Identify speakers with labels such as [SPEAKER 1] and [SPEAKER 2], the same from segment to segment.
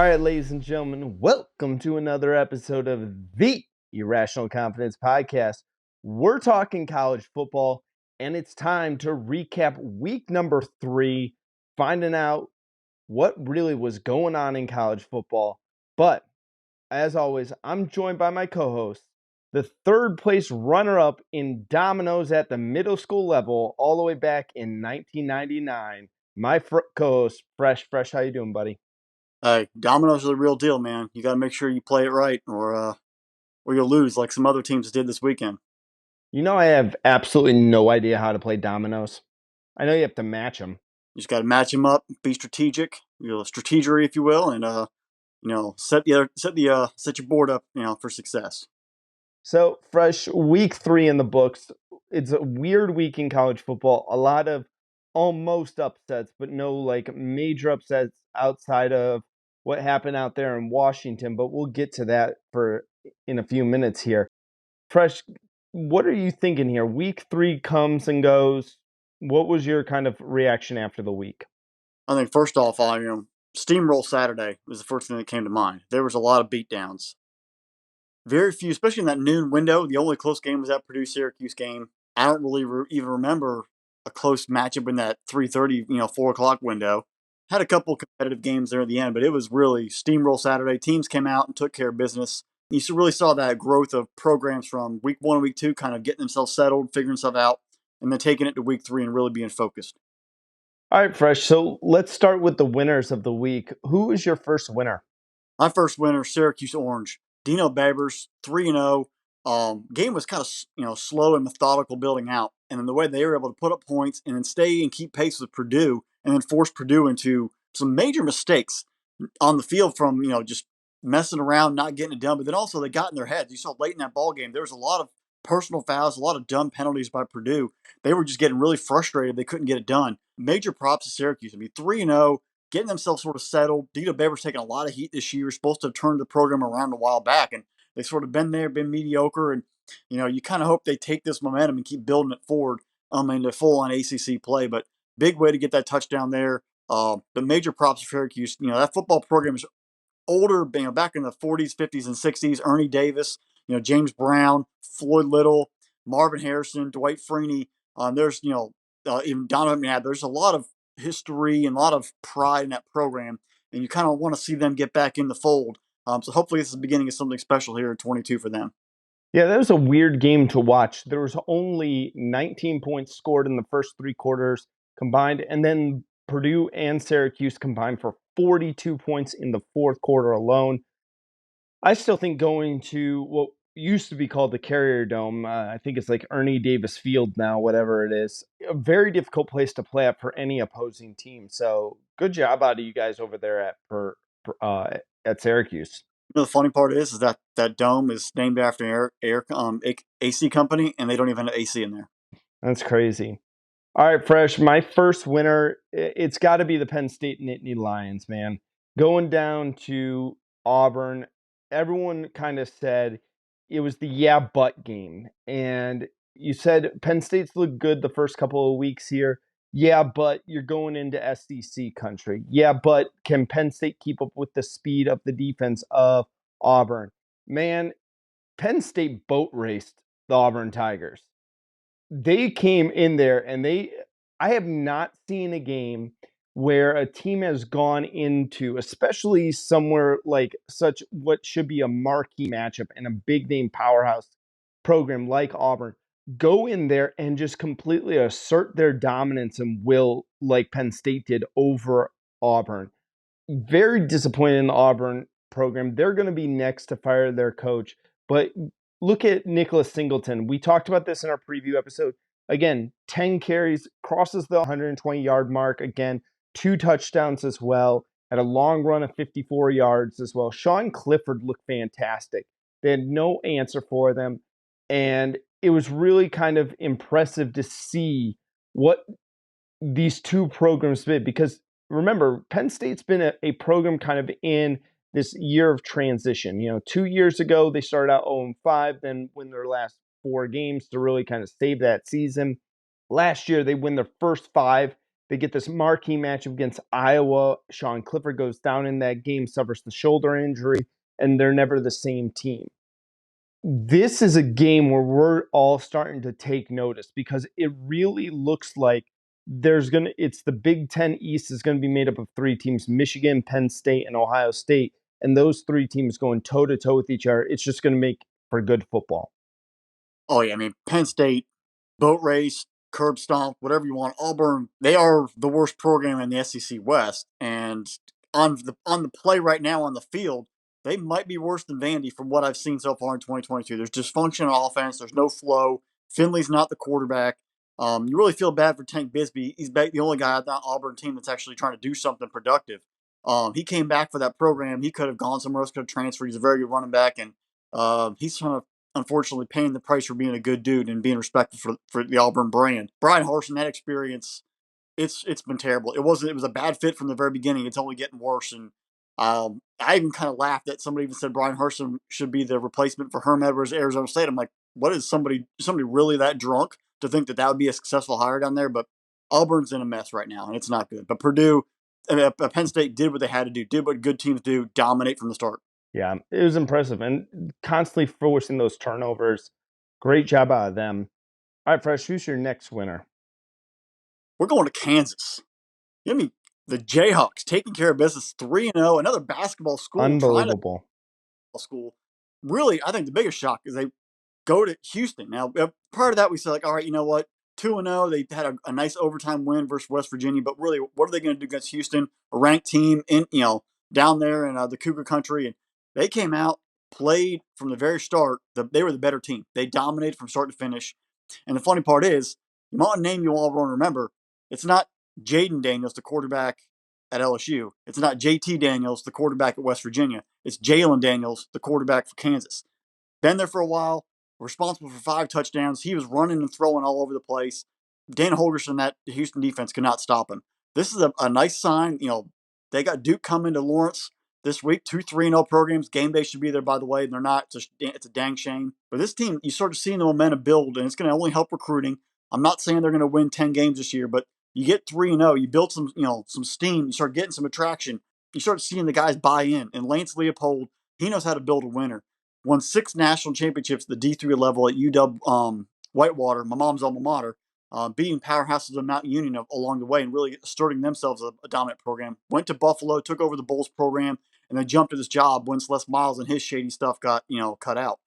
[SPEAKER 1] right, ladies and gentlemen, welcome to another episode of the Irrational Confidence Podcast. We're talking college football, and it's time to recap week number 3, finding out what really was going on in college football. But as always, I'm joined by my co-host, the third place runner-up in dominoes at the middle school level, all the way back in 1999. My co-host, Fresh. How you doing, buddy?
[SPEAKER 2] Hey, dominoes are the real deal, man. You got to make sure you play it right, or you'll lose, like some other teams did this weekend.
[SPEAKER 1] You know, I have absolutely no idea how to play dominoes. I know you have to match them.
[SPEAKER 2] You just got to match them up, be strategic, strategery, if you will, and set your board up, for success.
[SPEAKER 1] So, Fresh, week 3 in the books. It's a weird week in college football. A lot of almost upsets, but no like major upsets outside of what happened out there in Washington. But we'll get to that in a few minutes here. Fresh, what are you thinking here? Week 3 comes and goes. What was your kind of reaction after the week?
[SPEAKER 2] I think first off, Steamroll Saturday was the first thing that came to mind. There was a lot of beatdowns. Very few, especially in that noon window. The only close game was that Purdue-Syracuse game. I don't really even remember a close matchup in that 3:30, 4 o'clock window. Had a couple competitive games there at the end, but it was really steamroll Saturday. Teams came out and took care of business. You really saw that growth of programs from week 1 and week 2 kind of getting themselves settled, figuring stuff out, and then taking it to week 3 and really being focused.
[SPEAKER 1] All right, Fresh. So let's start with the winners of the week. Who is your first winner?
[SPEAKER 2] My first winner, Syracuse Orange. Dino Babers, 3-0. Game was kind of slow and methodical building out, and then the way they were able to put up points and then stay and keep pace with Purdue, and then force Purdue into some major mistakes on the field from just messing around, not getting it done. But then also they got in their heads. You saw late in that ball game there was a lot of personal fouls, a lot of dumb penalties by Purdue. They were just getting really frustrated. They couldn't get it done. Major props to Syracuse. I mean, 3-0. Getting themselves sort of settled. Dino Babers taking a lot of heat this year. Supposed to have turned the program around a while back, and they sort of been mediocre. And you kind of hope they take this momentum and keep building it forward into full on ACC play. But big way to get that touchdown there. The major props for Syracuse. That football program is older. Back in the 40s, 50s, and 60s. Ernie Davis. James Brown, Floyd Little, Marvin Harrison, Dwight Freeney. There's even Donovan McNabb. There's a lot of history and a lot of pride in that program, and you kind of want to see them get back in the fold. So hopefully this is the beginning of something special here in 22 for them.
[SPEAKER 1] Yeah, that was a weird game to watch. There was only 19 points scored in the first 3 quarters combined, and then Purdue and Syracuse combined for 42 points in the 4th quarter alone. I still think going to what used to be called the Carrier Dome, I think it's like Ernie Davis Field now, whatever it is, a very difficult place to play at for any opposing team. So good job out of you guys over there at Syracuse.
[SPEAKER 2] The funny part is that dome is named after an AC company, and they don't even have AC in there.
[SPEAKER 1] That's crazy. All right, Fresh. My first winner, it's got to be the Penn State Nittany Lions, man. Going down to Auburn, everyone kind of said it was the yeah, but game. And you said Penn State's looked good the first couple of weeks here. Yeah, but you're going into SEC country. Yeah, but can Penn State keep up with the speed of the defense of Auburn? Man, Penn State boat raced the Auburn Tigers. They came in there and I have not seen a game where a team has gone into, especially somewhere like such what should be a marquee matchup and a big name powerhouse program like Auburn, go in there and just completely assert their dominance and will like Penn State did over Auburn. Very disappointed in the Auburn program. They're going to be next to fire their coach, but look at Nicholas Singleton. We talked about this in our preview episode. Again, 10 carries, crosses the 120-yard mark. Again, 2 touchdowns as well. Had a long run of 54 yards as well. Sean Clifford looked fantastic. They had no answer for them. And it was really kind of impressive to see what these two programs did. Because remember, Penn State's been a program kind of in this year of transition. 2 years ago, they started out 0-5, then win their last 4 games to really kind of save that season. Last year, they win their first 5 They get this marquee matchup against Iowa. Sean Clifford goes down in that game, suffers the shoulder injury, and they're never the same team. This is a game where we're all starting to take notice because it really looks like it's the Big Ten East is going to be made up of three teams: Michigan, Penn State, and Ohio State. And those three teams going toe to toe with each other. It's just going to make for good football.
[SPEAKER 2] Oh yeah, I mean Penn State, boat race, curb stomp, whatever you want. Auburn, they are the worst program in the SEC West, and on the play right now on the field, they might be worse than Vandy from what I've seen so far in 2022. There's dysfunction on offense. There's no flow. Finley's not the quarterback. You really feel bad for Tank Bisbee. He's the only guy on that Auburn team that's actually trying to do something productive. He came back for that program. He could have gone somewhere else, could have transferred. He's a very good running back, and he's trying to unfortunately paying the price for being a good dude and being respected for the Auburn brand. Brian Harsin, that experience, it's been terrible. It was a bad fit from the very beginning. It's only getting worse. And I even kind of laughed that somebody even said Brian Harsin should be the replacement for Herm Edwards at Arizona State. I'm like, what is somebody really that drunk to think that would be a successful hire down there? But Auburn's in a mess right now, and it's not good. But Purdue, Penn State did what they had to do, did what good teams do, dominate from the start.
[SPEAKER 1] Yeah, it was impressive and constantly forcing those turnovers. Great job out of them. All right, Fresh, who's your next winner?
[SPEAKER 2] We're going to Kansas. Give me the Jayhawks taking care of business 3-0. Another basketball school trying to
[SPEAKER 1] Unbelievable.
[SPEAKER 2] school. Really, I think the biggest shock is they go to Houston. Now, part of that we said, like, all right, you know what? 2-0. They had a nice overtime win versus West Virginia, but really, what are they going to do against Houston, a ranked team in down there in the Cougar country? And they came out, played from the very start. They were the better team. They dominated from start to finish. And the funny part is, you want a name you all want to remember. It's not Jaden Daniels, the quarterback at LSU. It's not JT Daniels, the quarterback at West Virginia. It's Jalen Daniels, the quarterback for Kansas. Been there for a while, responsible for 5 touchdowns. He was running and throwing all over the place. Dana Holgorsen, that Houston defense could not stop him. This is a nice sign. They got Duke coming to Lawrence this week. 2 3-0 programs. Game day should be there, by the way. They're not. It's a dang shame. But this team, you sort of seeing the momentum build, and it's going to only help recruiting. I'm not saying they're going to win 10 games this year, but you get 3-0. You build some steam. You start getting some attraction. You start seeing the guys buy in. And Lance Leopold, he knows how to build a winner. Won 6 national championships at the D3 level at UW Whitewater, my mom's alma mater, beating powerhouses of Mount Union along the way and really asserting themselves as a dominant program. Went to Buffalo, took over the Bulls program, and then jumped to this job once Les Miles and his shady stuff got cut out.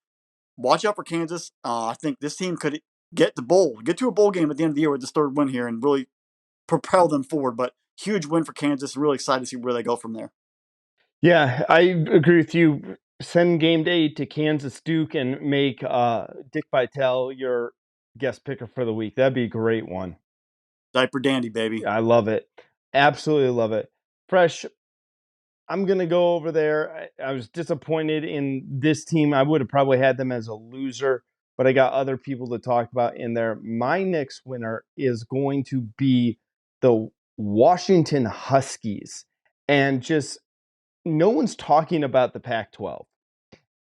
[SPEAKER 2] Watch out for Kansas. I think this team could get to a bowl game at the end of the year with this 3rd win here and really propel them forward. But huge win for Kansas. Really excited to see where they go from there.
[SPEAKER 1] Yeah, I agree with you. Send game day to Kansas Duke and make Dick Vitale your guest picker for the week. That'd be a great one.
[SPEAKER 2] Diaper dandy, baby.
[SPEAKER 1] I love it. Absolutely love it. Fresh, I'm going to go over there. I was disappointed in this team. I would have probably had them as a loser, but I got other people to talk about in there. My next winner is going to be the Washington Huskies. And just no one's talking about the Pac-12.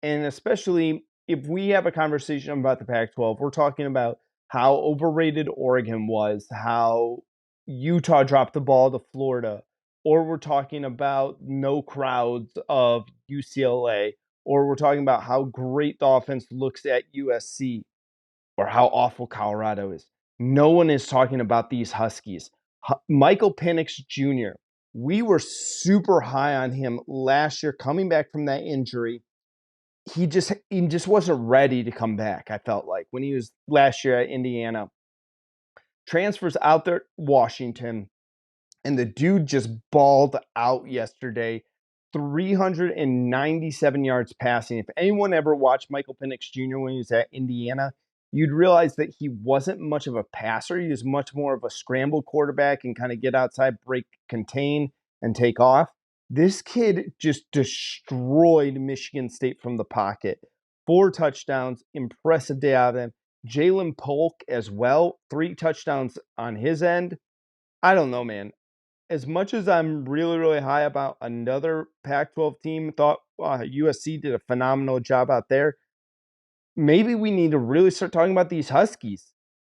[SPEAKER 1] And especially if we have a conversation about the Pac-12, we're talking about how overrated Oregon was, how Utah dropped the ball to Florida, or we're talking about no crowds of UCLA, or we're talking about how great the offense looks at USC, or how awful Colorado is. No one is talking about these Huskies. Michael Penix Jr., we were super high on him last year coming back from that injury. He just wasn't ready to come back, I felt like, when he was last year at Indiana. Transfers out there Washington, and the dude just balled out yesterday. 397 yards passing. If anyone ever watched Michael Penix Jr. when he was at Indiana, you'd realize that he wasn't much of a passer. He was much more of a scramble quarterback and kind of get outside, break, contain, and take off. This kid just destroyed Michigan State from the pocket. 4 touchdowns, impressive day out of them. Jalen Polk as well, 3 touchdowns on his end. I don't know, man. As much as I'm really, really high about another Pac-12 team, thought USC did a phenomenal job out there. Maybe we need to really start talking about these Huskies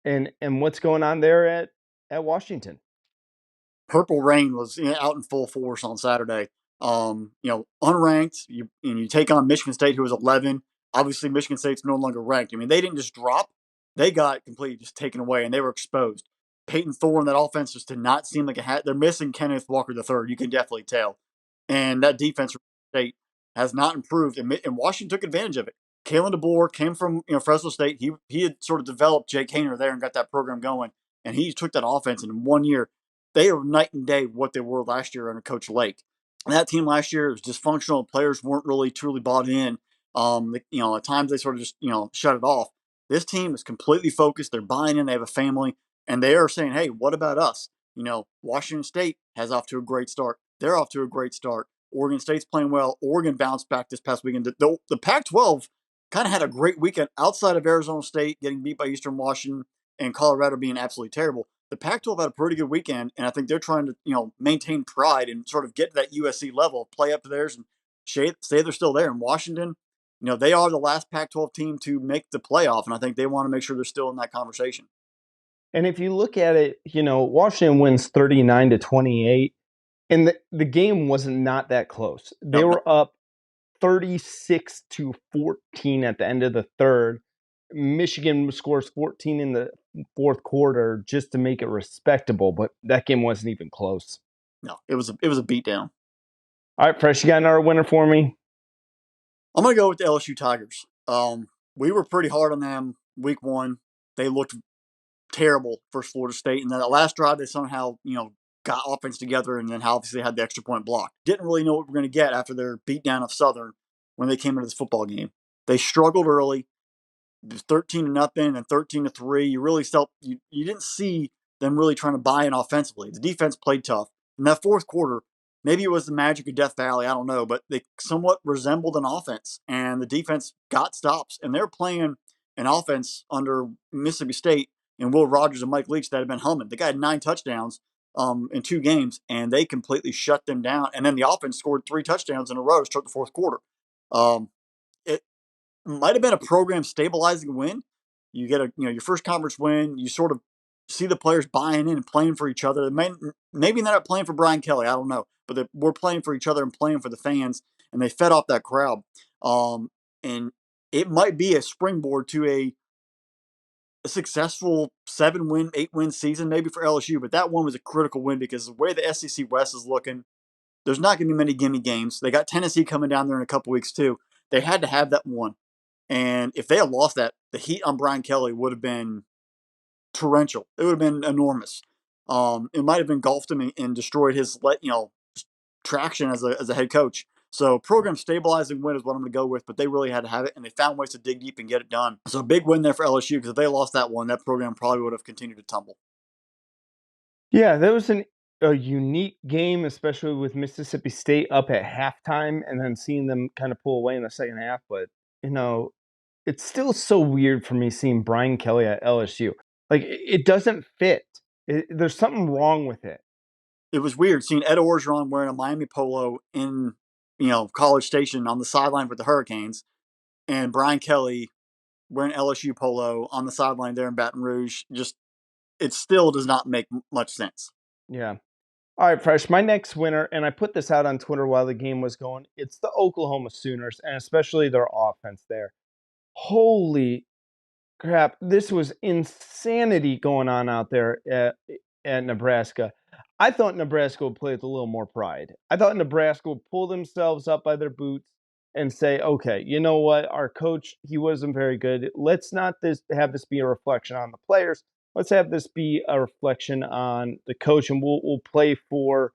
[SPEAKER 1] and what's going on there at Washington.
[SPEAKER 2] Purple Rain was out in full force on Saturday. Unranked, you take on Michigan State, who was 11. Obviously, Michigan State's no longer ranked. I mean, they didn't just drop; they got completely just taken away, and they were exposed. Peyton Thorne, that offense just did not seem like it had. They're missing Kenneth Walker III. You can definitely tell, and that defense from State has not improved, and Washington took advantage of it. Kalen DeBoer came from Fresno State. He had sort of developed Jake Hayner there and got that program going, and he took that offense in 1 year. They are night and day what they were last year under Coach Lake. And that team last year was dysfunctional. Players weren't really truly bought in. At times they sort of just shut it off. This team is completely focused. They're buying in. They have a family, and they are saying, "Hey, what about us?" Washington State has off to a great start. They're off to a great start. Oregon State's playing well. Oregon bounced back this past weekend. The Pac-12 kind of had a great weekend outside of Arizona State getting beat by Eastern Washington and Colorado being absolutely terrible. The Pac-12 had a pretty good weekend, and I think they're trying to maintain pride and sort of get to that USC level, play up to theirs, and say they're still there. And Washington, they are the last Pac-12 team to make the playoff, and I think they want to make sure they're still in that conversation.
[SPEAKER 1] And if you look at it, Washington wins 39-28, and the game was not that close. They
[SPEAKER 2] No,
[SPEAKER 1] were up 36-14 at the end of the third. Michigan scores 14 in the fourth quarter just to make it respectable, but that game wasn't even close.
[SPEAKER 2] no, it was a beatdown.
[SPEAKER 1] All right, Fresh, you got another winner for me?
[SPEAKER 2] I'm going to go with the LSU Tigers. We were pretty hard on them week one. They looked terrible versus Florida State, and then that last drive they somehow got offense together, and then obviously had the extra point blocked. Didn't really know what we are going to get after their beatdown of Southern when they came into this football game. They struggled early. It was 13-0 and 13-3. You really felt you didn't see them really trying to buy in offensively. The defense played tough. In that fourth quarter, maybe it was the magic of Death Valley, I don't know, but they somewhat resembled an offense, and the defense got stops, and they're playing an offense under Mississippi State and Will Rogers and Mike Leach that had been humming. The guy had 9 touchdowns in 2 games, and they completely shut them down. And then the offense scored 3 touchdowns in a row to start the fourth quarter. It might have been a program stabilizing win. You get your first conference win. You sort of see the players buying in and playing for each other. Maybe they're not playing for Brian Kelly. I don't know, but we're playing for each other and playing for the fans, and they fed off that crowd. And it might be a springboard to a successful 7-win, 8-win season maybe for LSU, but that one was a critical win because the way the SEC West is looking, there's not going to be many gimme games. They got Tennessee coming down there in a couple weeks too. They had to have that one. And if they had lost that, the heat on Brian Kelly would have been torrential. It would have been enormous. It might have engulfed him and destroyed his traction as a head coach. So program stabilizing win is what I'm going to go with, but they really had to have it, and they found ways to dig deep and get it done. So a big win there for LSU because if they lost that one, that program probably would have continued to tumble.
[SPEAKER 1] Yeah, that was a unique game, especially with Mississippi State up at halftime and then seeing them kind of pull away in the second half. But, it's still so weird for me seeing Brian Kelly at LSU. Like, it doesn't fit. There's something wrong with it.
[SPEAKER 2] It was weird seeing Ed Orgeron wearing a Miami polo in, College Station on the sideline with the Hurricanes, and Brian Kelly wearing LSU polo on the sideline there in Baton Rouge. Just, it still does not make much sense.
[SPEAKER 1] Yeah. All right, Fresh. My next winner, and I put this out on Twitter while the game was going, it's the Oklahoma Sooners, and especially their offense there. Holy crap. This was insanity going on out there at Nebraska. I thought Nebraska would play with a little more pride. I thought Nebraska would pull themselves up by their boots and say, okay, you know what? Our coach, he wasn't very good. Let's not have this be a reflection on the players. Let's have this be a reflection on the coach, and we'll play for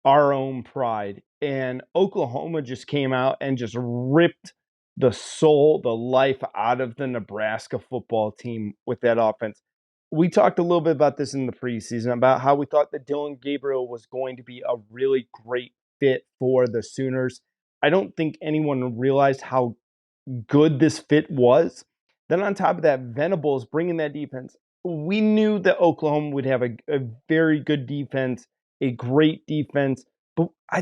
[SPEAKER 1] our own pride. And Oklahoma just came out and just ripped the soul, the life out of the Nebraska football team with that offense. We talked a little bit about this in the preseason about how we thought that Dylan Gabriel was going to be a really great fit for the Sooners. I don't think anyone realized how good this fit was. Then on top of that, Venables bringing that defense. We knew that Oklahoma would have a very good defense, a great defense, but I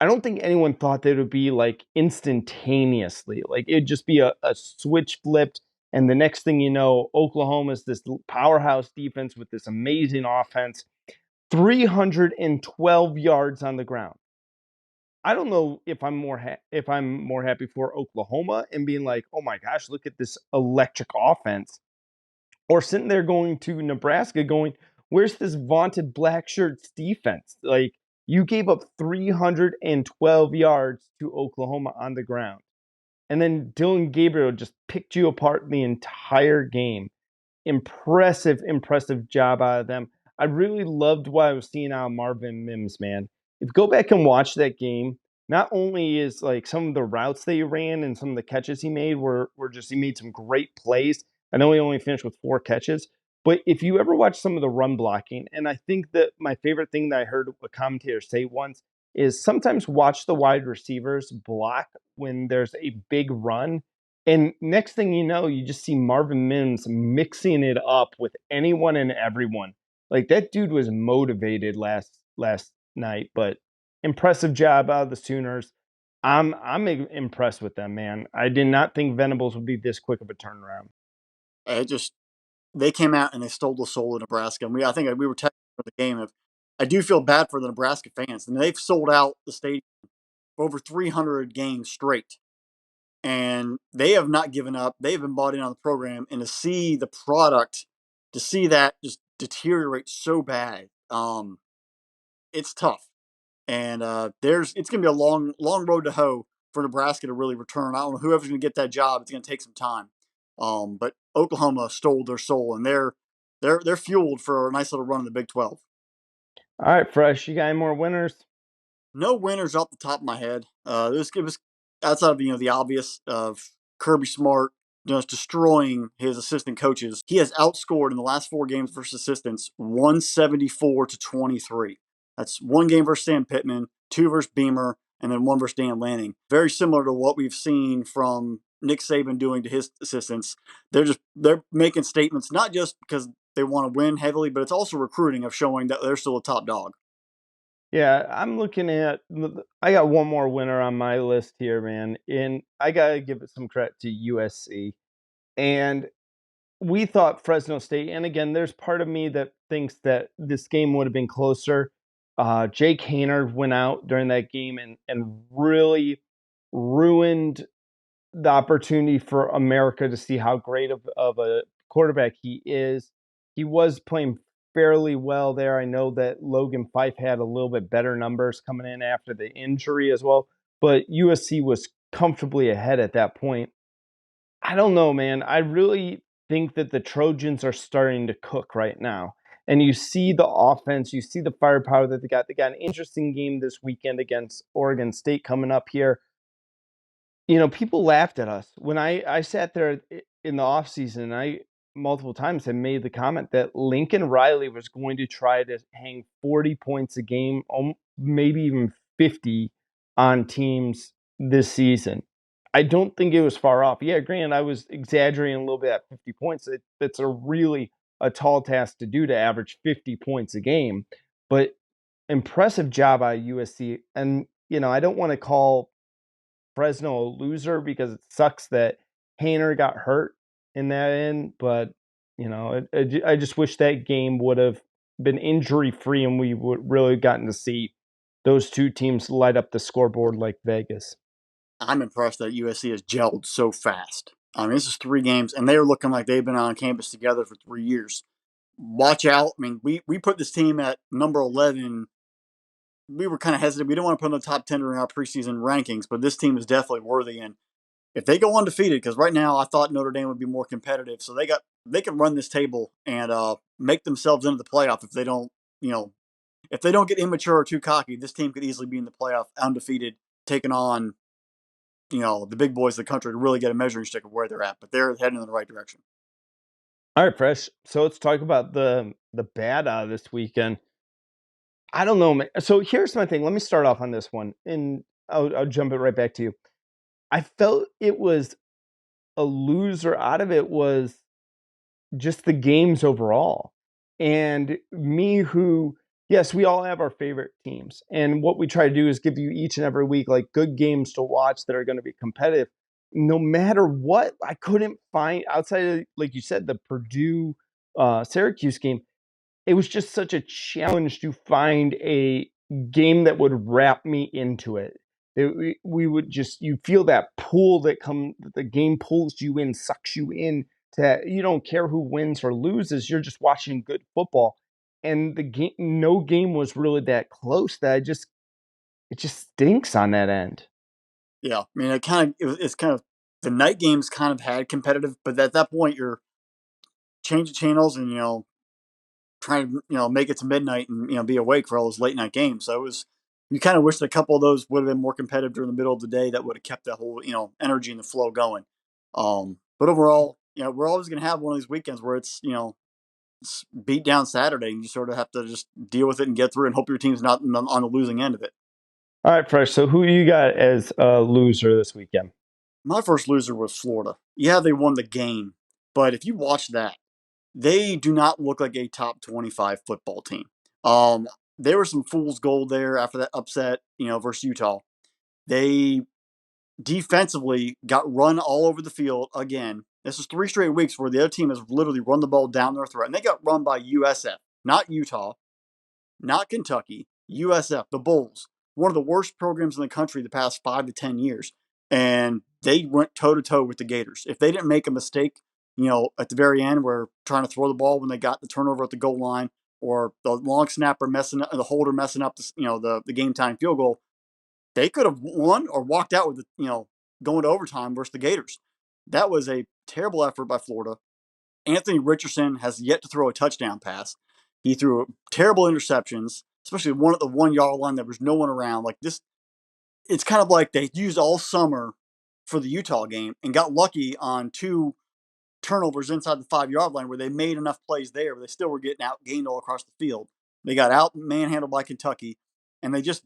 [SPEAKER 1] don't think anyone thought that it would be like instantaneously. Like it'd just be a switch flipped, and the next thing you know, Oklahoma's this powerhouse defense with this amazing offense. 312 yards on the ground. I don't know if I'm more happy for Oklahoma and being like, oh my gosh, look at this electric offense, or sitting there going to Nebraska going, where's this vaunted black shirts defense? Like, you gave up 312 yards to Oklahoma on the ground. And then Dylan Gabriel just picked you apart the entire game. Impressive job out of them. I really loved what I was seeing out of Marvin Mims, man. If you go back and watch that game, not only is like some of the routes that he ran and some of the catches he made were just he made some great plays. I know he only finished with 4 catches, but if you ever watch some of the run blocking, and I think that my favorite thing that I heard a commentator say once is sometimes watch the wide receivers block when there's a big run, and next thing you know, you just see Marvin Mims mixing it up with anyone and everyone. Like, that dude was motivated last night, but impressive job out of the Sooners. I'm impressed with them, man. I did not think Venables would be this quick of a turnaround.
[SPEAKER 2] It just they came out and they stole the soul of Nebraska. And I think we were texting for the game. I do feel bad for the Nebraska fans. And they've sold out the stadium for over 300 games straight, and they have not given up. They've been bought in on the program, and to see the product, to see that just deteriorate so bad, it's tough. And it's going to be a long road to hoe for Nebraska to really return. I don't know whoever's going to get that job. It's going to take some time. But Oklahoma stole their soul, and they're fueled for a nice little run in the Big 12.
[SPEAKER 1] All right, Fresh, you got any more winners?
[SPEAKER 2] No winners off the top of my head. It was outside of the obvious of Kirby Smart just destroying his assistant coaches. He has outscored in the last 4 games versus assistants 174-23. That's 1 game versus Sam Pittman, 2 versus Beamer, and then 1 versus Dan Lanning. Very similar to what we've seen from Nick Saban doing to his assistants. They're making statements not just because they want to win heavily, but it's also recruiting of showing that they're still a top dog.
[SPEAKER 1] Yeah, I'm looking at. I got one more winner on my list here, man. And I gotta give it some credit to USC. And we thought Fresno State, and again, there's part of me that thinks that this game would have been closer. Jake Haener went out during that game and really ruined the opportunity for America to see how great of a quarterback he is. He was playing fairly well there. I know that Logan Fife had a little bit better numbers coming in after the injury as well, but USC was comfortably ahead at that point. I don't know, man. I really think that the Trojans are starting to cook right now. And you see the offense, you see the firepower that they got. They got an interesting game this weekend against Oregon State coming up here. People laughed at us when I sat there in the offseason. I multiple times had made the comment that Lincoln Riley was going to try to hang 40 points a game, maybe even 50 on teams this season. I don't think it was far off. Yeah, granted, I was exaggerating a little bit at 50 points. That's a tall task to do, to average 50 points a game. But impressive job by USC. And, I don't want to call Fresno a loser because it sucks that Haener got hurt in that end. But, I just wish that game would have been injury free and we would really gotten to see those two teams light up the scoreboard like Vegas.
[SPEAKER 2] I'm impressed that USC has gelled so fast. I mean, this is 3 games, and they're looking like they've been on campus together for 3 years. Watch out. I mean, we put this team at number 11. We were kind of hesitant. We didn't want to put them in the top 10 during our preseason rankings, but this team is definitely worthy. And if they go undefeated, because right now I thought Notre Dame would be more competitive, so they can run this table and make themselves into the playoff if they don't, if they don't get immature or too cocky. This team could easily be in the playoff undefeated, taking on the big boys of the country to really get a measuring stick of where they're at, but they're heading in the right direction.
[SPEAKER 1] All right, Fresh. So let's talk about the bad out of this weekend. I don't know, man. So here's my thing. Let me start off on this one, and I'll jump it right back to you. I felt it was a loser out of it was just the games overall. And me who, yes, we all have our favorite teams. And what we try to do is give you each and every week like good games to watch that are going to be competitive. No matter what, I couldn't find outside of, like you said, the Purdue Syracuse game. it was just such a challenge to find a game that would wrap me into it. We would just, you feel that pull the game pulls you in, sucks you in. You don't care who wins or loses. You're just watching good football, and no game was really that close. It just stinks on that end.
[SPEAKER 2] Yeah, I mean, it's kind of the night games kind of had competitive, but at that point you're changing channels and trying to make it to midnight and be awake for all those late night games. So it was you kind of wish that a couple of those would have been more competitive during the middle of the day. That would have kept that whole energy and the flow going. But overall, we're always going to have one of these weekends where it's beat down Saturday, and you sort of have to just deal with it and get through, and hope your team's not on the losing end of it.
[SPEAKER 1] All right, Fresh. So who you got as a loser this weekend?
[SPEAKER 2] My first loser was Florida. Yeah, they won the game, but if you watch that, they do not look like a top 25 football team. There was some fool's gold there after that upset, versus Utah. They defensively got run all over the field again. This is 3 straight weeks where the other team has literally run the ball down their throat, and they got run by USF, not Utah, not Kentucky, USF, the Bulls, one of the worst programs in the country the past 5 to 10 years. And they went toe to toe with the Gators. If they didn't make a mistake, at the very end, where trying to throw the ball when they got the turnover at the goal line, or the long snapper messing up, the holder messing up, the game time field goal, they could have won or walked out with going to overtime versus the Gators. That was a terrible effort by Florida. Anthony Richardson has yet to throw a touchdown pass. He threw terrible interceptions, especially one at the 1 yard line. There was no one around. Like this, it's kind of like they used all summer for the Utah game and got lucky on two turnovers inside the 5 yard line where they made enough plays there, but they still were getting outgained all across the field. They got out manhandled by Kentucky, and they just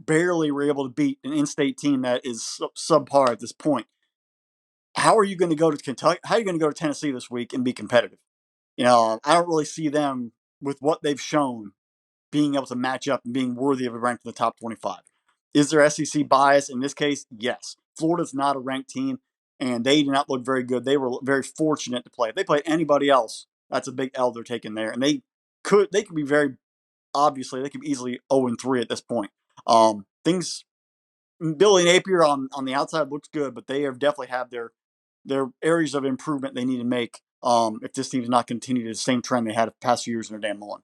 [SPEAKER 2] barely were able to beat an in-state team that is subpar at this point. How are you going to go to Kentucky? How are you going to go to Tennessee this week and be competitive? I don't really see them with what they've shown being able to match up and being worthy of a rank in the top 25. Is there SEC bias in this case? Yes. Florida's not a ranked team, and they did not look very good. They were very fortunate to play. If they play anybody else, that's a big L they're taking there, and they could be very obviously they could be easily 0-3 at this point. Things Billy Napier on the outside looks good, but they have definitely have their areas of improvement they need to make if this team does not continue the same trend they had the past few years under Dan Mullen.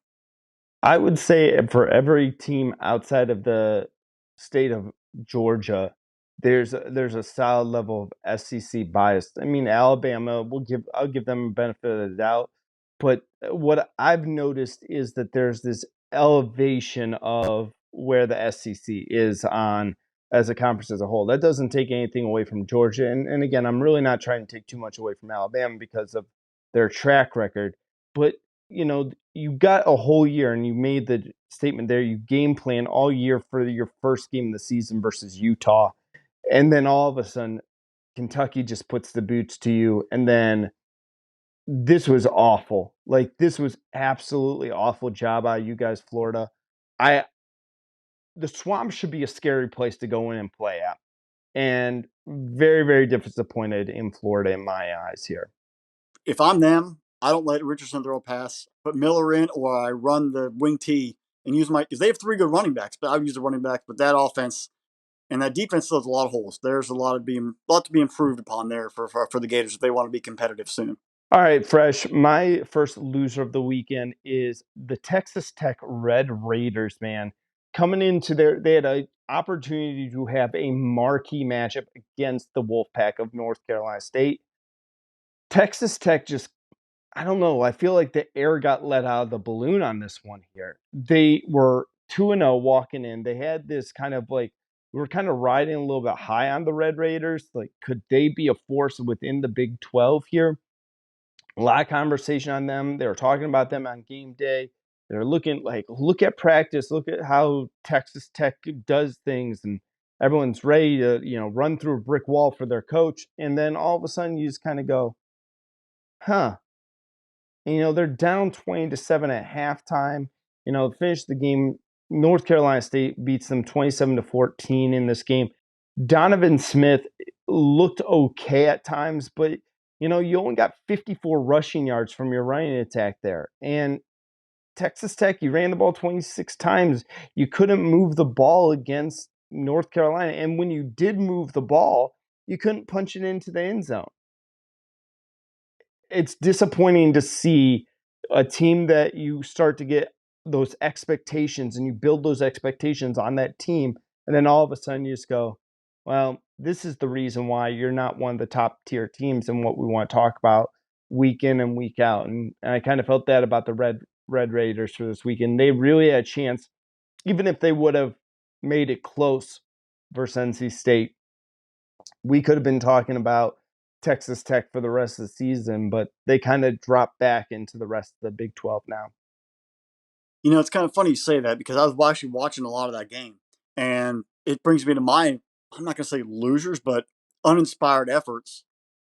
[SPEAKER 1] I would say for every team outside of the state of Georgia, there's a solid level of SEC bias. I mean, Alabama, I'll give them a benefit of the doubt, but what I've noticed is that there's this elevation of where the SEC is on as a conference as a whole. That doesn't take anything away from Georgia, and again, I'm really not trying to take too much away from Alabama because of their track record, but you got a whole year and you made the statement there. You game plan all year for your first game of the season versus Utah. And then all of a sudden, Kentucky just puts the boots to you. And then this was awful. Like, this was absolutely awful job out of you guys, Florida. The Swamp should be a scary place to go in and play at. And very, very disappointed in Florida in my eyes here.
[SPEAKER 2] If I'm them, I don't let Richardson throw a pass, put Miller in, or I run the wing T and use because they have 3 good running backs, but I've used the running back. But that offense and that defense still has a lot of holes. There's a lot to be improved upon there for the Gators if they want to be competitive soon.
[SPEAKER 1] All right, Fresh. My first loser of the weekend is the Texas Tech Red Raiders, man. Coming into they had an opportunity to have a marquee matchup against the Wolfpack of North Carolina State. Texas Tech just, I don't know. I feel like the air got let out of the balloon on this one here. They were 2-0 walking in. They had this kind of like, we were kind of riding a little bit high on the Red Raiders. Like, could they be a force within the Big 12 here? A lot of conversation on them. They were talking about them on game day. They're looking like, look at practice, look at how Texas Tech does things, and everyone's ready to, run through a brick wall for their coach. And then all of a sudden you just kind of go, huh. And, they're down 20-7 at halftime. Finish the game. North Carolina State beats them 27-14 in this game. Donovan Smith looked okay at times, but you only got 54 rushing yards from your running attack there. And Texas Tech, you ran the ball 26 times. You couldn't move the ball against North Carolina. And when you did move the ball, you couldn't punch it into the end zone. It's disappointing to see a team that you start to get those expectations and you build those expectations on that team. And then all of a sudden you just go, well, this is the reason why you're not one of the top tier teams and what we want to talk about week in and week out. And I kind of felt that about the Red Raiders for this weekend. They really had a chance, even if they would have made it close versus NC State. We could have been talking about Texas Tech for the rest of the season, but they kind of dropped back into the rest of the Big 12 now.
[SPEAKER 2] It's kind of funny you say that because I was actually watching a lot of that game, and it brings me to mind, I'm not going to say losers, but uninspired efforts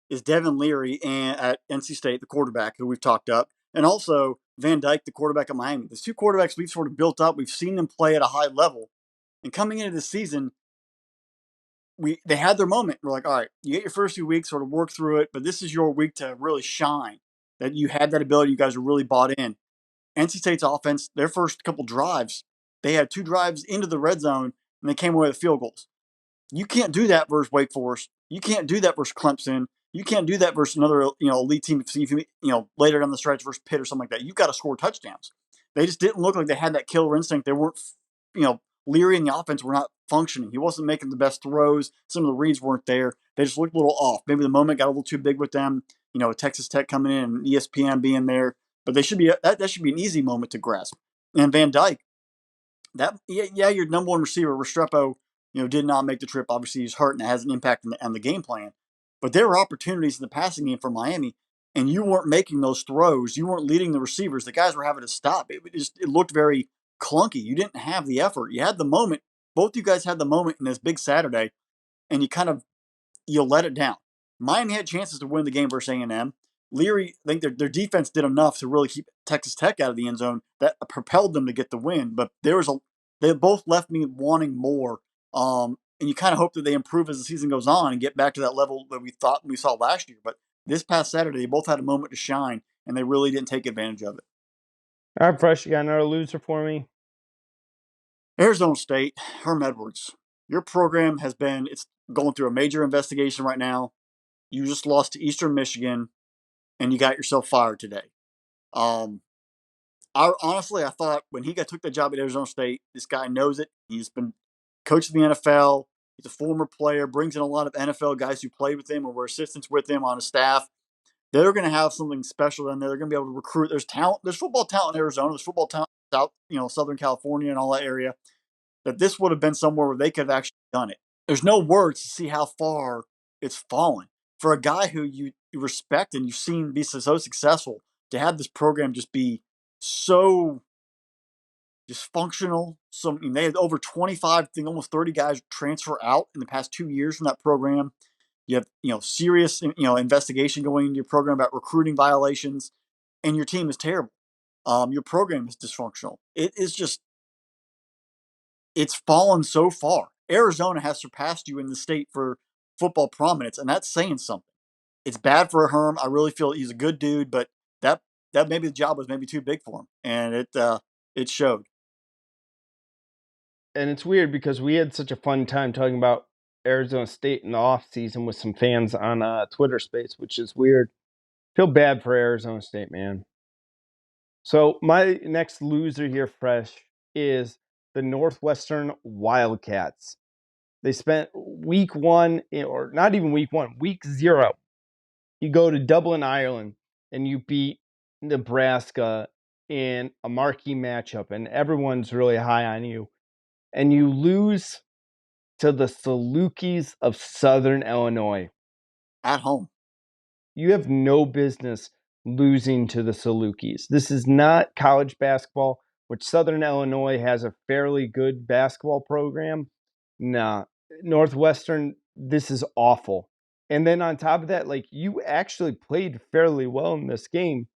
[SPEAKER 2] is Devin Leary at NC State, the quarterback who we've talked up, and also Van Dyke, the quarterback at Miami. There's two quarterbacks we've sort of built up. We've seen them play at a high level, and coming into this season, they had their moment. We're like, all right, you get your first few weeks, sort of work through it, but this is your week to really shine. That you had that ability, you guys are really bought in. NC State's offense, their first couple drives, they had 2 drives into the red zone and they came away with field goals. You can't do that versus Wake Forest. You can't do that versus Clemson. You can't do that versus another elite team. Later down the stretch versus Pitt or something like that. You've got to score touchdowns. They just didn't look like they had that killer instinct. They weren't, Leary and the offense were not functioning. He wasn't making the best throws. Some of the reads weren't there. They just looked a little off. Maybe the moment got a little too big with them. Texas Tech coming in and ESPN being there. But that should be an easy moment to grasp. And Van Dyke, your number one receiver, Restrepo, did not make the trip. Obviously, he's hurt and it has an impact on the game plan. But there were opportunities in the passing game for Miami, and you weren't making those throws. You weren't leading the receivers. The guys were having to stop. It looked very clunky. You didn't have the effort. You had the moment. Both you guys had the moment in this big Saturday, and you let it down. Miami had chances to win the game versus A&M. Leary, I think their defense did enough to really keep Texas Tech out of the end zone that propelled them to get the win. But they both left me wanting more. And you kind of hope that they improve as the season goes on and get back to that level that we thought we saw last year. But this past Saturday, they both had a moment to shine, and they really didn't take advantage of it.
[SPEAKER 1] All right, Fresh, you got another loser for me?
[SPEAKER 2] Arizona State, Herm Edwards. Your program it's going through a major investigation right now. You just lost to Eastern Michigan, and you got yourself fired today. I thought when he took the job at Arizona State, this guy knows it. He's been coaching the NFL. He's a former player, brings in a lot of NFL guys who played with him or were assistants with him on his staff. They're going to have something special in there. They're going to be able to recruit. There's talent. There's football talent in Arizona. There's football talent Southern California and all that area. That this would have been somewhere where they could have actually done it. There's no words to see how far it's fallen for a guy who you respect and you've seen be so successful to have this program just be so dysfunctional. They had over 25, I think almost 30 guys transfer out in the past 2 years from that program. You have serious investigation going into your program about recruiting violations, and your team is terrible. Your program is dysfunctional. It's fallen so far. Arizona has surpassed you in the state for football prominence, and that's saying something. It's bad for Herm. I really feel he's a good dude, but that maybe the job was maybe too big for him, and it showed.
[SPEAKER 1] And it's weird because we had such a fun time talking about Arizona State in the offseason with some fans on Twitter space, which is weird. Feel bad for Arizona State, man. So my next loser here, Fresh, is the Northwestern Wildcats. They spent week 1, or not even week 1, week 0. You go to Dublin, Ireland, and you beat Nebraska in a marquee matchup, and everyone's really high on you. And you lose to the Salukis of Southern Illinois.
[SPEAKER 2] At home.
[SPEAKER 1] You have no business losing to the Salukis. This is not college basketball, which Southern Illinois has a fairly good basketball program. Nah, Northwestern, this is awful. And then on top of that, you actually played fairly well in this game,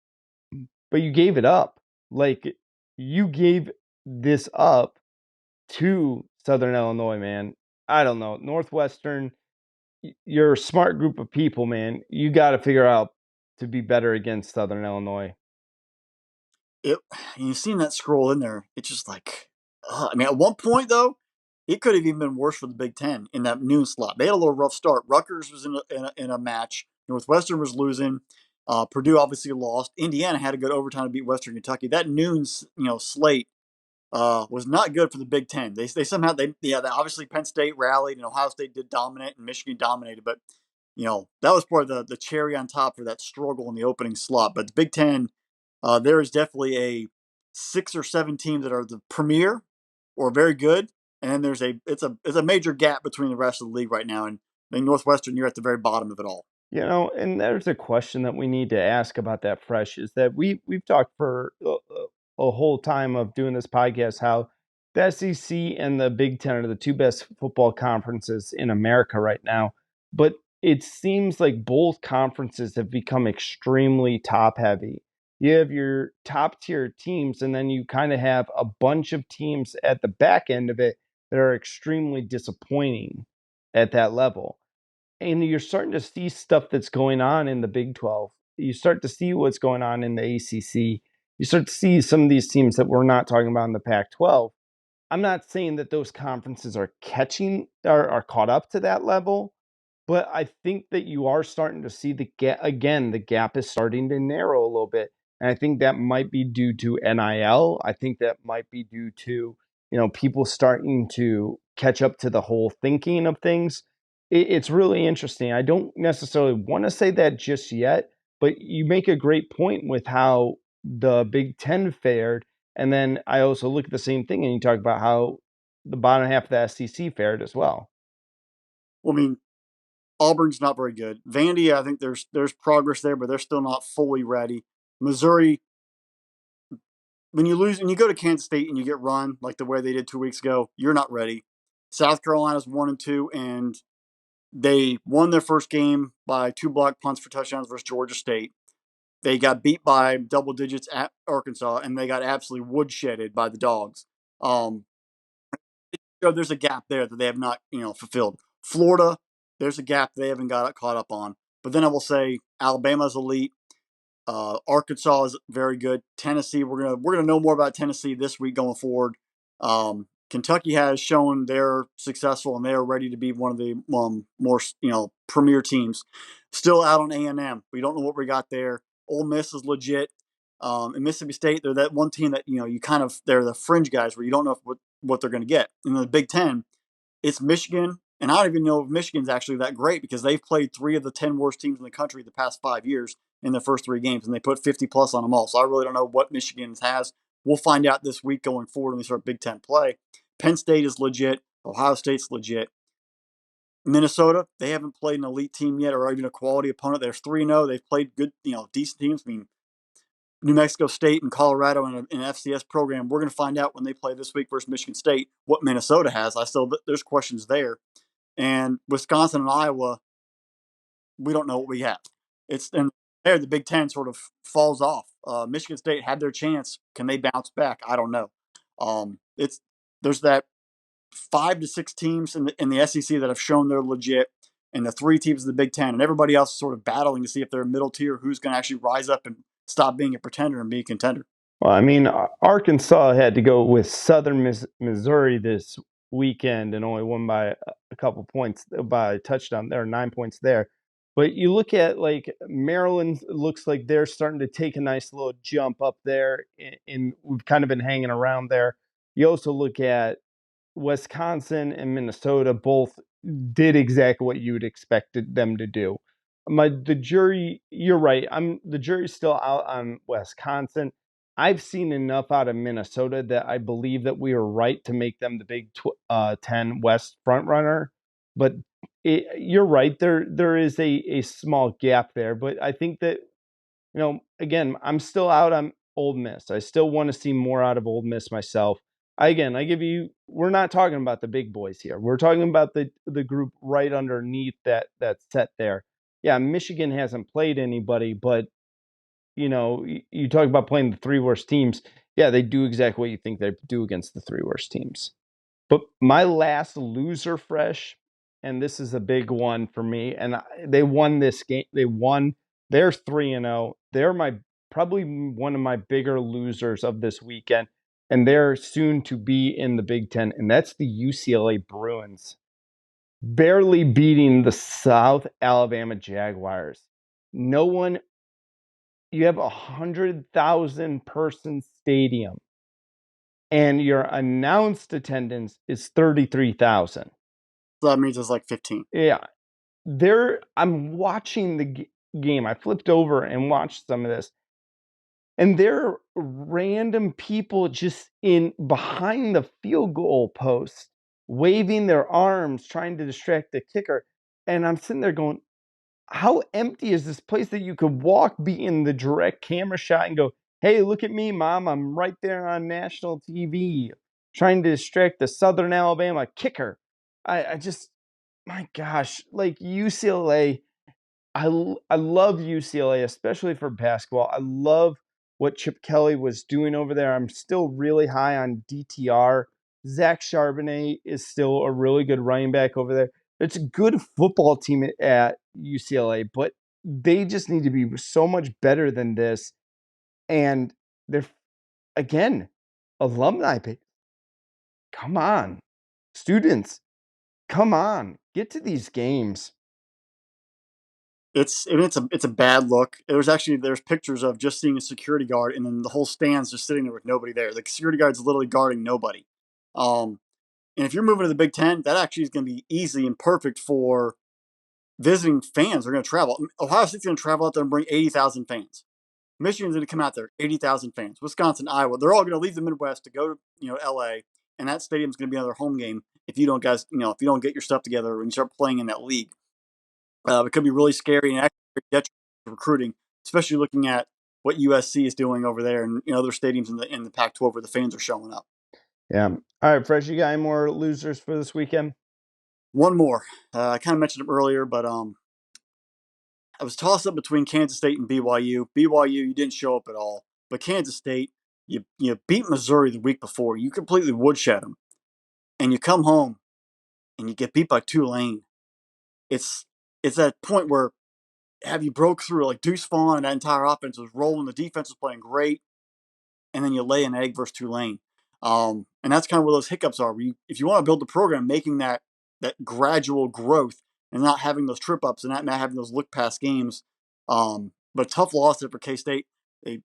[SPEAKER 1] but you gave it up. You gave this up to Southern Illinois, man. I don't know. Northwestern, you're a smart group of people, man. You got to figure out to be better against Southern Illinois.
[SPEAKER 2] it you've seen that scroll in there. It's just like, I mean, at one point though, it could have even been worse for the Big Ten in that noon slot. They had a little rough start. Rutgers was in a match. Northwestern was losing. Purdue obviously lost. Indiana had a good overtime to beat Western Kentucky. That noon slate was not good for the Big Ten. They somehow they obviously Penn State rallied and Ohio State did dominate and Michigan dominated, but that was part of the cherry on top for that struggle in the opening slot. But the Big Ten, there is definitely a 6 or 7 teams that are the premier or very good, and then it's a major gap between the rest of the league right now. And I think Northwestern, you're at the very bottom of it all.
[SPEAKER 1] And there's a question that we need to ask about that fresh is that we've talked for a whole time of doing this podcast how the SEC and the Big Ten are the two best football conferences in America right now. But it seems like both conferences have become extremely top heavy. You have your top tier teams, and then you kind of have a bunch of teams at the back end of it that are extremely disappointing at that level. And you're starting to see stuff that's going on in the Big 12. You start to see what's going on in the ACC. You start to see some of these teams that we're not talking about in the Pac 12. I'm not saying that those conferences are catching or are caught up to that level, but I think that you are starting to see the gap again. The gap is starting to narrow a little bit, and I think that might be due to NIL. I think that might be due to people starting to catch up to the whole thinking of things. It's really interesting. I don't necessarily want to say that just yet, but you make a great point with how the Big Ten fared, and then I also look at the same thing and you talk about how the bottom half of the SEC fared as well.
[SPEAKER 2] Well, I mean, Auburn's not very good. Vandy, I think there's progress there, but they're still not fully ready. Missouri, when you lose and you go to Kansas State and you get run like the way they did 2 weeks ago, you're not ready. South Carolina's 1-2, and they won their first game by 2 block punts for touchdowns versus Georgia State. They got beat by double digits at Arkansas, and they got absolutely woodshedded by the Dogs. Um, so there's a gap there that they have not, fulfilled. Florida, there's a gap they haven't got caught up on. But then I will say Alabama's elite. Arkansas is very good. Tennessee, we're gonna know more about Tennessee this week going forward. Kentucky has shown they're successful and they're ready to be one of the more premier teams. Still out on A&M. We don't know what we got there. Ole Miss is legit. And Mississippi State, they're that one team that they're the fringe guys where you don't know what they're going to get. In the Big Ten, it's Michigan, and I don't even know if Michigan's actually that great because they've played 3 of the 10 worst teams in the country the past 5 years in their first 3 games, and they put 50 plus on them all. So I really don't know what Michigan has. We'll find out this week going forward when we start Big Ten play. Penn State is legit. Ohio State's legit. Minnesota, they haven't played an elite team yet or even a quality opponent. They're 3-0. They've played good, decent teams. I mean, New Mexico State and Colorado in an FCS program. We're going to find out when they play this week versus Michigan State what Minnesota has. There's questions there. And Wisconsin and Iowa, we don't know what we have. And there the Big Ten sort of falls off. Michigan State had their chance. Can they bounce back? I don't know. There's that 5 to 6 teams in the SEC that have shown they're legit, and the 3 teams in the Big Ten, and everybody else is sort of battling to see if they're a middle tier who's going to actually rise up and stop being a pretender and be a contender.
[SPEAKER 1] Well, I mean, Arkansas had to go with Southern Missouri this weekend and only won by a couple points, by a touchdown there, 9 points there. But you look at like Maryland, looks like they're starting to take a nice little jump up there, and we've kind of been hanging around there. You also look at Wisconsin and Minnesota, both did exactly what you would expect them to do. The jury, you're right. The jury's still out on Wisconsin. I've seen enough out of Minnesota that I believe that we were right to make them the Big 10 West frontrunner. But you're right. There is a small gap there. But I think that, again, I'm still out on Ole Miss. I still want to see more out of Ole Miss myself. We're not talking about the big boys here. We're talking about the group right underneath that set there. Yeah, Michigan hasn't played anybody, but you talk about playing the 3 worst teams. Yeah, they do exactly what you think they do against the 3 worst teams. But my last loser fresh, and this is a big one for me, and they won this game. They're 3-0. They're my probably one of my bigger losers of this weekend, and they're soon to be in the Big Ten, and that's the UCLA Bruins, barely beating the South Alabama Jaguars. No one, you have 100,000 person stadium, and your announced attendance is 33,000.
[SPEAKER 2] So that means it's like 15.
[SPEAKER 1] Yeah, I'm watching the game. I flipped over and watched some of this, and there are random people just in behind the field goal post waving their arms trying to distract the kicker. And I'm sitting there going, how empty is this place that you could walk, be in the direct camera shot and go, hey, look at me, mom, I'm right there on national TV trying to distract the Southern Alabama kicker. I just, my gosh, like UCLA, I love UCLA, especially for basketball. I love what Chip Kelly was doing over there. I'm still really high on DTR. Zach Charbonnet is still a really good running back over there. It's a good football team at UCLA, but they just need to be so much better than this. And they're, again, alumni pay. Come on, students, come on, get to these games.
[SPEAKER 2] It's a bad look. There's pictures of just seeing a security guard and then the whole stand's just sitting there with nobody there. The security guard's literally guarding nobody. And if you're moving to the Big Ten, that actually is going to be easy and perfect for visiting fans. They're going to travel. Ohio State's going to travel out there and bring 80,000 fans. Michigan's going to come out there, 80,000 fans. Wisconsin, Iowa, they're all going to leave the Midwest to go to LA, and that stadium's going to be another home game if you don't get your stuff together and start playing in that league. It could be really scary and actually detrimental to recruiting, especially looking at what USC is doing over there and other stadiums in the Pac-12 where the fans are showing up.
[SPEAKER 1] Yeah. All right, Fresh, you got any more losers for this weekend?
[SPEAKER 2] One more. I kind of mentioned it earlier, but I was tossed up between Kansas State and BYU. BYU, you didn't show up at all, but Kansas State, you beat Missouri the week before. You completely woodshed them, and you come home and you get beat by Tulane. It's that point where have you broke through like Deuce Vaughn and that entire offense was rolling. The defense was playing great, and then you lay an egg versus Tulane. And that's kind of where those hiccups are. If you want to build the program, making that gradual growth and not having those trip ups and not having those look past games. But tough loss there for K State.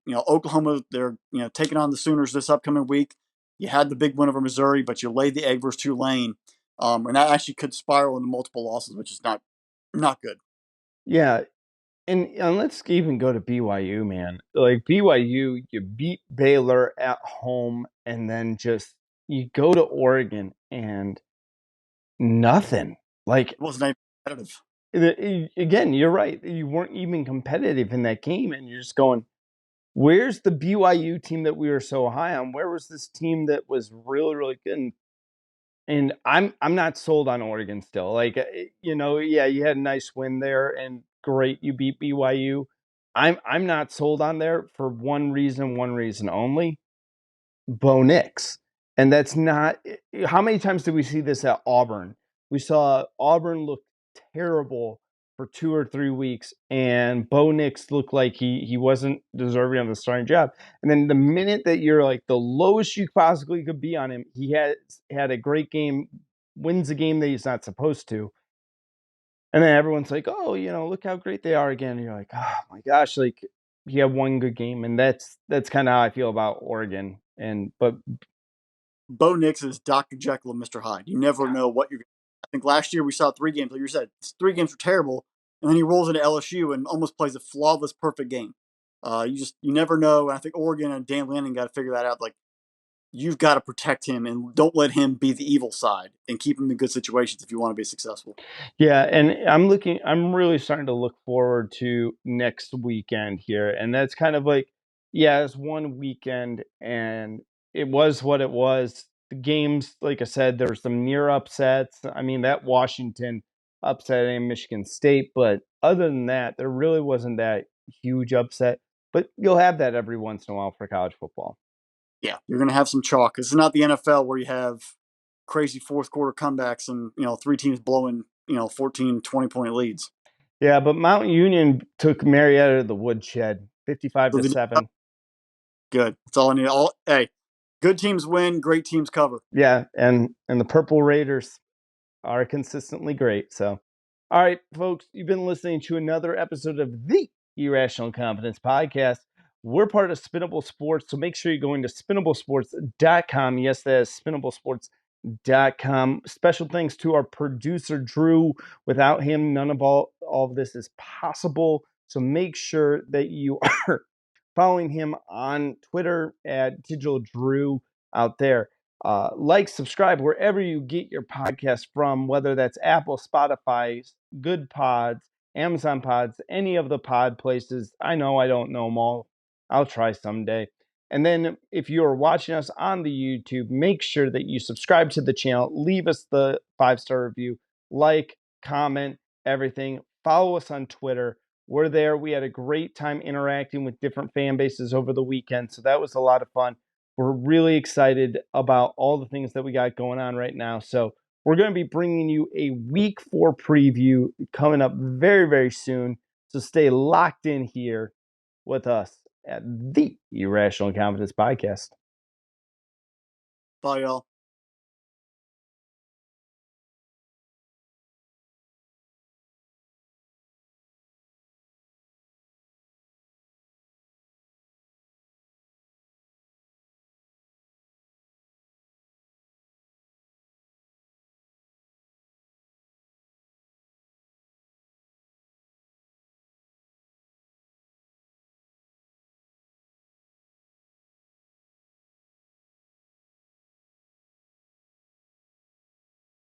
[SPEAKER 2] Oklahoma, they're taking on the Sooners this upcoming week. You had the big win over Missouri, but you laid the egg versus Tulane, and that actually could spiral into multiple losses, which is not good.
[SPEAKER 1] Yeah, and let's even go to BYU, man. Like BYU, you beat Baylor at home, and then just you go to Oregon and nothing. Like
[SPEAKER 2] It wasn't even competitive.
[SPEAKER 1] again, you're right. You weren't even competitive in that game, and you're just going, "Where's the BYU team that we were so high on? Where was this team that was really, really good?" And I'm not sold on Oregon still. Like yeah, you had a nice win there, and great, you beat BYU. I'm not sold on there for one reason only. Bo Nix. And that's not how many times did we see this at Auburn? We saw Auburn look terrible for 2 or 3 weeks, and Bo Nix looked like he wasn't deserving of the starting job. And then the minute that you're like the lowest you possibly could be on him, he had a great game, wins a game that he's not supposed to. And then everyone's like, oh, look how great they are again. And you're like, oh my gosh, like he had one good game. And that's kind of how I feel about Oregon. But
[SPEAKER 2] Bo Nix is Dr. Jekyll and Mr. Hyde. You never know what you're. I think last year we saw 3 games. Like you said, 3 games were terrible, and then he rolls into LSU and almost plays a flawless, perfect game. You never know. And I think Oregon and Dan Lanning got to figure that out. Like you've got to protect him and don't let him be the evil side and keep him in good situations if you want to be successful.
[SPEAKER 1] yeah, and I'm really starting to look forward to next weekend here. And that's kind of like, yeah, it's one weekend and it was what it was. The games, like I said, there were some near upsets. I mean, that Washington upset in Michigan State, but other than that, there really wasn't that huge upset. But you'll have that every once in a while for college football.
[SPEAKER 2] Yeah, you're going to have some chalk. It's not the NFL where you have crazy fourth quarter comebacks and 3 teams blowing 14, 20 point leads.
[SPEAKER 1] Yeah, but Mount Union took Marietta to the woodshed. 55-7.
[SPEAKER 2] Good. That's all I need. Hey, good teams win, great teams cover.
[SPEAKER 1] Yeah, and the Purple Raiders are consistently great. So, all right, folks, you've been listening to another episode of the Irrational Confidence Podcast. We're part of Spinnable Sports, so make sure you're going to spinnablesports.com. Yes, that is spinnablesports.com. Special thanks to our producer, Drew. Without him, none of all of this is possible. So make sure that you are following him on Twitter at Digital Drew out there. Like, subscribe wherever you get your podcast from, whether that's Apple, Spotify, Good Pods, Amazon Pods, any of the pod places. I know I don't know them all. I'll try someday. And then if you're watching us on the YouTube, make sure that you subscribe to the channel, leave us the 5-star review, like, comment, everything. Follow us on Twitter. We're there. We had a great time interacting with different fan bases over the weekend, so that was a lot of fun. We're really excited about all the things that we got going on right now. So we're going to be bringing you a week 4 preview coming up very, very soon. So stay locked in here with us at the Irrational Confidence Podcast.
[SPEAKER 2] Bye, y'all.